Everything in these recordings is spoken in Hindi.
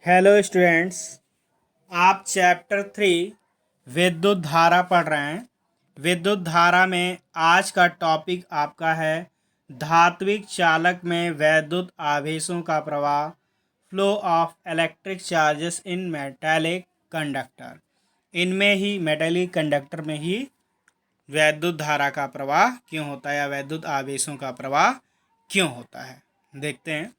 हेलो स्टूडेंट्स, आप चैप्टर 3 विद्युत धारा पढ़ रहे हैं। विद्युत धारा में आज का टॉपिक आपका है धात्विक चालक में वैद्युत आवेशों का प्रवाह, flow of electric charges in metallic conductor. इनमें ही मेटालिक कंडक्टर में ही वैद्युत धारा का प्रवाह क्यों होता है या वैद्युत आवेशों का प्रवाह क्यों होता है, देखते हैं।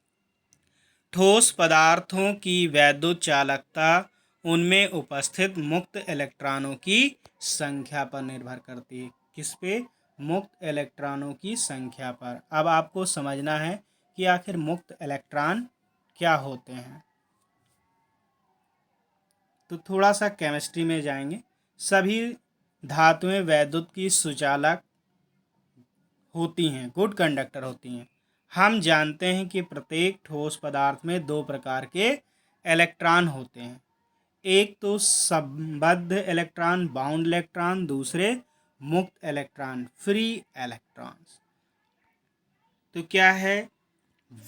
ठोस पदार्थों की वैद्युत चालकता उनमें उपस्थित मुक्त इलेक्ट्रॉनों की संख्या पर निर्भर करती है। किस पे? मुक्त इलेक्ट्रॉनों की संख्या पर। अब आपको समझना है कि आखिर मुक्त इलेक्ट्रॉन क्या होते हैं। तो थोड़ा सा केमिस्ट्री में जाएंगे। सभी धातुएं वैद्युत की सुचालक होती हैं, गुड कंडक्टर होती हैं। हम जानते हैं कि प्रत्येक ठोस पदार्थ में दो प्रकार के इलेक्ट्रॉन होते हैं। एक तो संबद्ध इलेक्ट्रॉन, बाउंड इलेक्ट्रॉन, दूसरे मुक्त इलेक्ट्रॉन, फ्री इलेक्ट्रॉन्स। तो क्या है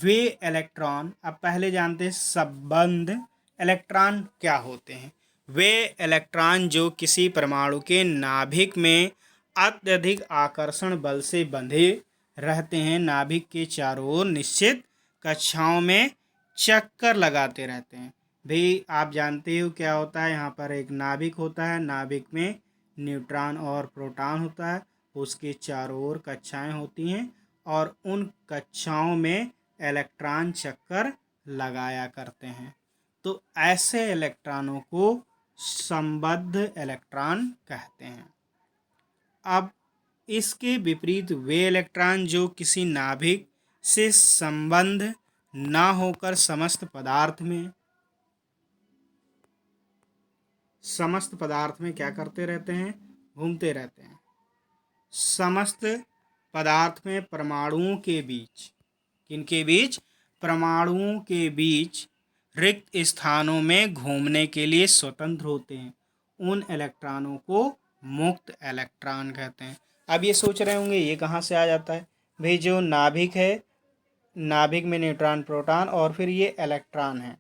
वे इलेक्ट्रॉन? अब पहले जानते हैं संबद्ध इलेक्ट्रॉन क्या होते हैं। वे इलेक्ट्रॉन जो किसी परमाणु के नाभिक में अत्यधिक आकर्षण बल से बंधे रहते हैं, नाभिक के चारों ओर निश्चित कक्षाओं में चक्कर लगाते रहते हैं। भाई आप जानते हो क्या होता है, यहाँ पर एक नाभिक होता है, नाभिक में न्यूट्रॉन और प्रोटॉन होता है, उसके चारों ओर कक्षाएं होती हैं और उन कक्षाओं में इलेक्ट्रॉन चक्कर लगाया करते हैं। तो ऐसे इलेक्ट्रॉनों को संबद्ध इलेक्ट्रॉन कहते हैं। अब इसके विपरीत वे इलेक्ट्रॉन जो किसी नाभिक से संबंध ना होकर समस्त पदार्थ में क्या करते रहते हैं? घूमते रहते हैं। समस्त पदार्थ में परमाणुओं के बीच, किनके बीच? परमाणुओं के बीच रिक्त स्थानों में घूमने के लिए स्वतंत्र होते हैं। उन इलेक्ट्रॉनों को मुक्त इलेक्ट्रॉन कहते हैं। अब ये सोच रहे होंगे ये कहाँ से आ जाता है? भाई जो नाभिक है, नाभिक में न्यूट्रॉन प्रोटॉन और फिर ये इलेक्ट्रॉन है,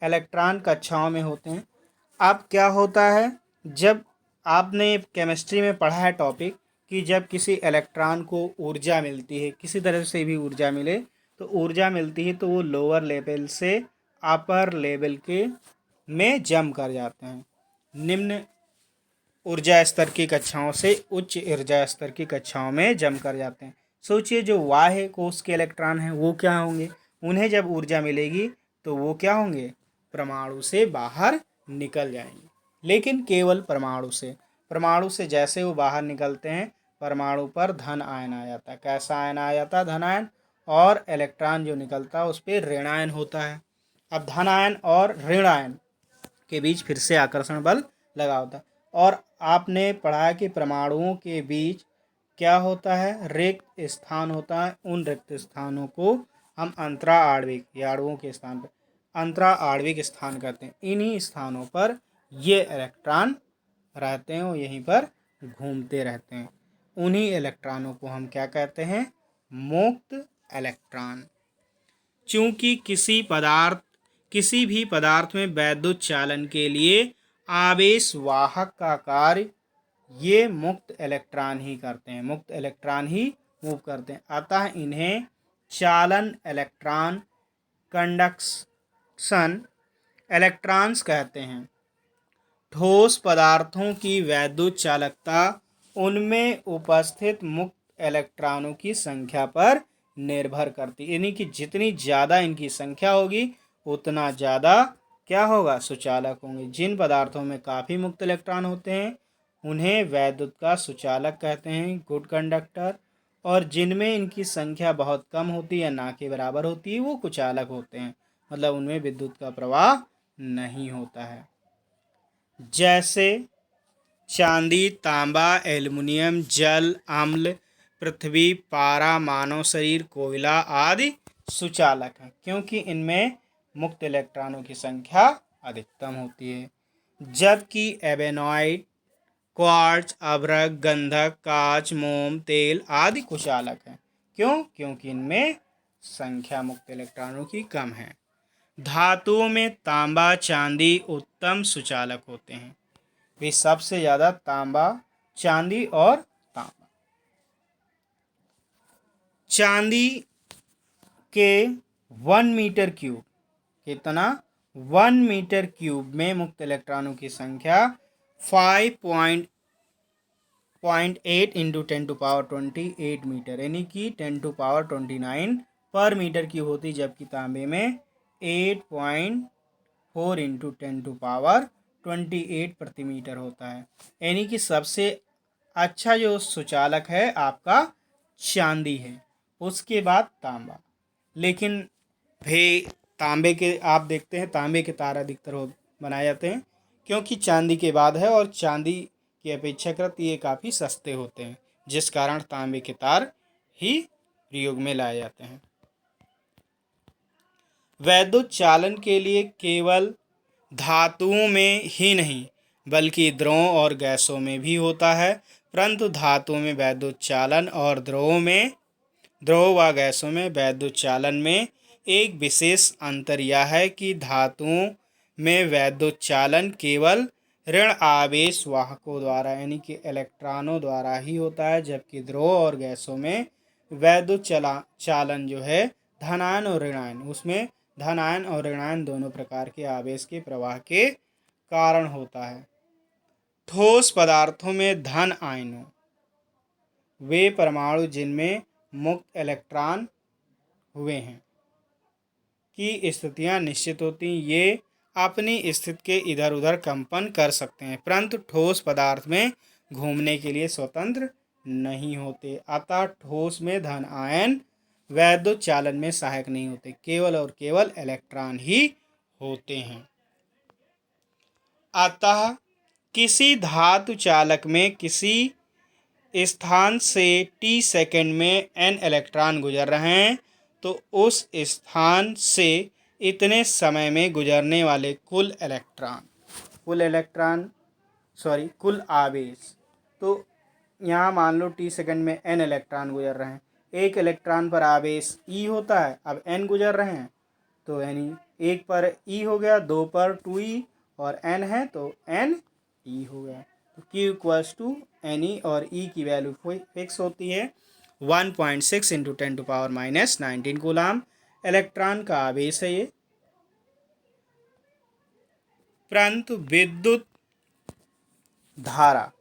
इलेक्ट्रॉन कक्षाओं में होते हैं। अब क्या होता है, जब आपने केमिस्ट्री में पढ़ा है टॉपिक कि जब किसी इलेक्ट्रॉन को ऊर्जा मिलती है, किसी तरह से भी ऊर्जा मिले, तो ऊर्जा मिलती है तो वो लोअर लेवल से अपर लेवल के में जम कर जाते हैं। निम्न ऊर्जा स्तर की कक्षाओं से उच्च ऊर्जा स्तर की कक्षाओं में जम कर जाते हैं। सोचिए जो बाह्य कोश के इलेक्ट्रॉन हैं वो क्या होंगे? उन्हें जब ऊर्जा मिलेगी तो वो क्या होंगे? परमाणु से बाहर निकल जाएंगे, लेकिन केवल परमाणु से जैसे वो बाहर निकलते हैं, परमाणु पर धन आयन आ जाता है। कैसा आयन आ जाता है? धन आयन। और इलेक्ट्रॉन जो निकलता है उस पर ऋण आयन होता है। अब धन आयन और ऋण आयन के बीच फिर से आकर्षण बल लगा होता है। और आपने पढ़ा कि परमाणुओं के बीच क्या होता है? रिक्त स्थान होता है। उन रिक्त स्थानों को हम अंतरा आणविक या अणुओं के स्थान पर अंतरा आणविक स्थान कहते हैं। इन्हीं स्थानों पर ये इलेक्ट्रॉन रहते हैं और यहीं पर घूमते रहते हैं। उन्हीं इलेक्ट्रॉनों को हम क्या कहते हैं? मुक्त इलेक्ट्रॉन। चूंकि किसी भी पदार्थ में वैद्युत चालन के लिए आवेश वाहक का कार्य ये मुक्त इलेक्ट्रॉन ही करते हैं, मुक्त इलेक्ट्रॉन ही मूव करते हैं। अतः इन्हें चालन इलेक्ट्रॉन, कंडक्शन इलेक्ट्रॉन्स कहते हैं। ठोस पदार्थों की वैद्युत चालकता उनमें उपस्थित मुक्त इलेक्ट्रॉनों की संख्या पर निर्भर करती है, यानी कि जितनी ज़्यादा इनकी संख्या होगी उतना ज़्यादा क्या होगा? सुचालक होंगे। जिन पदार्थों में काफ़ी मुक्त इलेक्ट्रॉन होते हैं उन्हें वैद्युत का सुचालक कहते हैं, गुड कंडक्टर। और जिनमें इनकी संख्या बहुत कम होती है या ना के बराबर होती है वो कुचालक होते हैं, मतलब उनमें विद्युत का प्रवाह नहीं होता है। जैसे चांदी, तांबा, एल्युमिनियम, जल, अम्ल, पृथ्वी, पारा, मानव शरीर, कोयला आदि सुचालक हैं, क्योंकि इनमें मुक्त इलेक्ट्रॉनों की संख्या अधिकतम होती है। जबकि एबेनॉइड, क्वार्ट्ज, अभ्रक, गंधक, कांच, मोम, तेल आदि कुचालक हैं। क्यों? क्योंकि इनमें संख्या मुक्त इलेक्ट्रॉनों की कम है। धातुओं में तांबा चांदी उत्तम सुचालक होते हैं। वे सबसे ज़्यादा तांबा, चांदी और तांबा। चांदी के 1 मीटर क्यूब, कितना 1 मीटर क्यूब में मुक्त इलेक्ट्रॉनों की संख्या 5.8 इंटू 10⁻28 मीटर, यानी कि 10⁻29 पर मीटर क्यूब होती, जबकि तांबे में 8.4 इंटू 10⁻28 प्रति मीटर होता है। यानी कि सबसे अच्छा जो सुचालक है आपका चांदी है, उसके बाद तांबा। लेकिन भाई तांबे के आप देखते हैं तांबे के तार अधिकतर बनाए जाते हैं क्योंकि चांदी के बाद है, और चांदी की अपेक्षाकृत ये काफ़ी सस्ते होते हैं, जिस कारण तांबे के तार ही प्रयोग में लाए जाते हैं। वैद्युत चालन के लिए केवल धातुओं में ही नहीं बल्कि द्रवों और गैसों में भी होता है, परंतु धातुओं में वैद्युत चालन और द्रव व गैसों में वैद्युत चालन में एक विशेष अंतर यह है कि धातुओं में वैद्युत चालन केवल ऋण आवेश वाहकों द्वारा यानी कि इलेक्ट्रॉनों द्वारा ही होता है, जबकि द्रव और गैसों में वैद्युत चालन जो है धनायन और ऋणायन, उसमें धनायन और ऋणायन दोनों प्रकार के आवेश के प्रवाह के कारण होता है। ठोस पदार्थों में धन आयनों, वे परमाणु जिनमें मुक्त इलेक्ट्रॉन हुए हैं की स्थितियां निश्चित होती, ये अपनी स्थिति के इधर उधर कंपन कर सकते हैं, परंतु ठोस पदार्थ में घूमने के लिए स्वतंत्र नहीं होते। अतः ठोस में धन आयन वैद्युत चालन में सहायक नहीं होते, केवल और केवल इलेक्ट्रॉन ही होते हैं। अतः किसी धातु चालक में किसी स्थान से t सेकंड में n इलेक्ट्रॉन गुजर रहे हैं, तो उस स्थान से इतने समय में गुजरने वाले कुल कुल आवेश, तो यहाँ मान लो t सेकंड में n इलेक्ट्रॉन गुजर रहे हैं, एक इलेक्ट्रॉन पर आवेश e होता है, अब n गुजर रहे हैं तो यानी एक पर e हो गया, दो पर 2e और n है तो n e हो गया। तो Q इक्वल्स टू NE और E की वैल्यू फिक्स होती है 1.6 इंटू 10⁻⁻19 कूलाम। इलेक्ट्रॉन का आवेश है ये, परंतु विद्युत धारा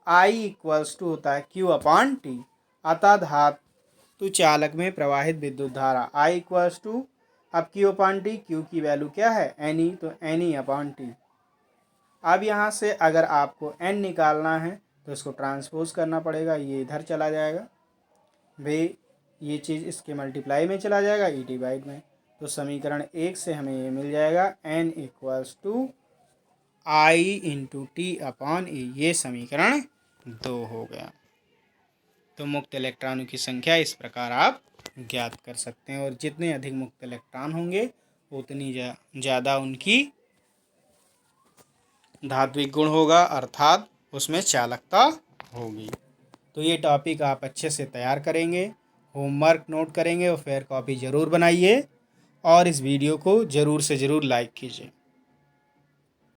I इक्वल्स टू होता है Q/T। अतः धातु चालक में प्रवाहित विद्युत धारा I इक्वल्स टू, अब Q/T, Q की वैल्यू क्या है NE, तो NE/T। अब यहाँ से अगर आपको n निकालना है तो इसको ट्रांसपोज करना पड़ेगा, ये इधर चला जाएगा भाई, ये चीज़ इसके मल्टीप्लाई में चला जाएगा e डिवाइड में, तो समीकरण 1 से हमें ये मिल जाएगा n equals to I into T/E, ये समीकरण 2 हो गया। तो मुक्त इलेक्ट्रॉनों की संख्या इस प्रकार आप ज्ञात कर सकते हैं, और जितने अधिक मुक्त इलेक्ट्रॉन होंगे उतनी ज़्यादा उनकी धात्विक गुण होगा, अर्थात उसमें चालकता होगी। तो ये टॉपिक आप अच्छे से तैयार करेंगे, होमवर्क नोट करेंगे और फेयर कॉपी ज़रूर बनाइए, और इस वीडियो को ज़रूर से ज़रूर लाइक कीजिए।